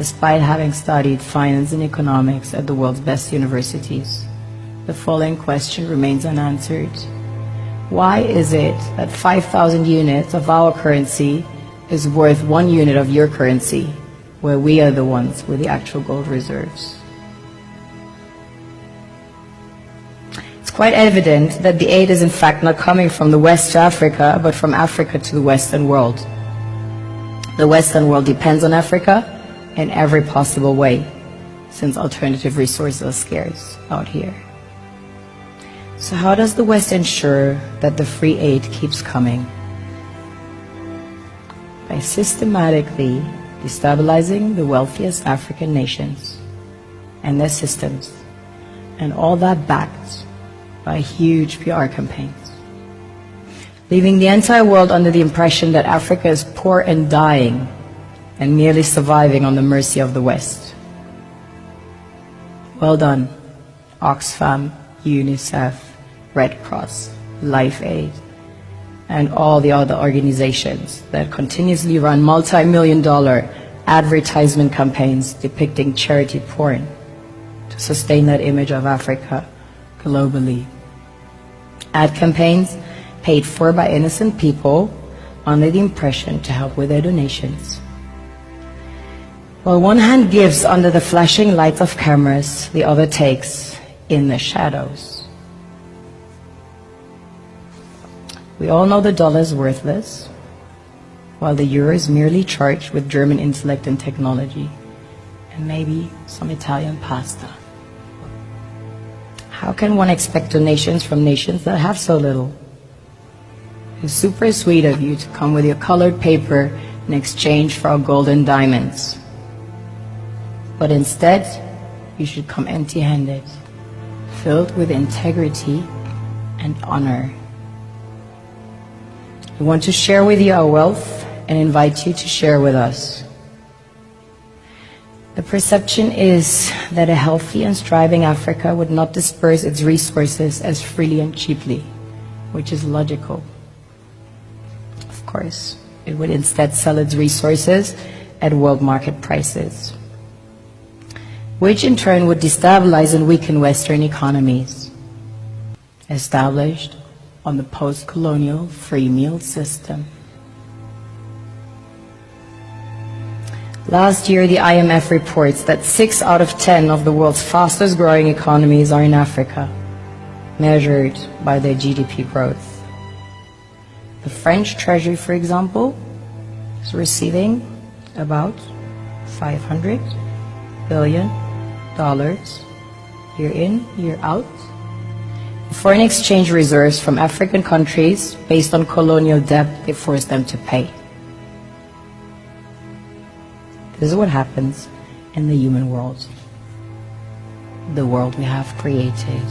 despite having studied finance and economics at the world's best universities. The following question remains unanswered. Why is it that 5,000 units of our currency is worth 1 unit of your currency, where we are the ones with the actual gold reserves? It's quite evident that the aid is in fact not coming from the West to Africa, but from Africa to the Western world. The Western world depends on Africa in every possible way, since alternative resources are scarce out here. So how does the West ensure that the free aid keeps coming? By systematically destabilizing the wealthiest African nations and their systems, and all that backed by huge PR campaigns, leaving the entire world under the impression that Africa is poor and dying and merely surviving on the mercy of the West. Well done, Oxfam, UNICEF, Red Cross, Life Aid, and all the other organizations that continuously run multi-million-dollar advertisement campaigns depicting charity porn to sustain that image of Africa globally. Ad campaigns paid for by innocent people under the impression to help with their donations. While one hand gives under the flashing lights of cameras, the other takes in the shadows. We all know the dollar is worthless, while the euro is merely charged with German intellect and technology, and maybe some Italian pasta. How can one expect donations from nations that have so little? It's super sweet of you to come with your colored paper in exchange for our gold and diamonds. But instead, you should come empty-handed, filled with integrity and honor. We want to share with you our wealth and invite you to share with us. The perception is that a healthy and striving Africa would not disperse its resources as freely and cheaply, which is logical. Of course, it would instead sell its resources at world market prices, which in turn would destabilize and weaken Western economies, established on the post-colonial free meal system. Last year, the IMF reports that 6 out of 10 of the world's fastest growing economies are in Africa, measured by their GDP growth. The French Treasury, for example, is receiving about $500 billion year in, year out, foreign exchange reserves from African countries based on colonial debt they forced them to pay. This is what happens in the human world, the world we have created.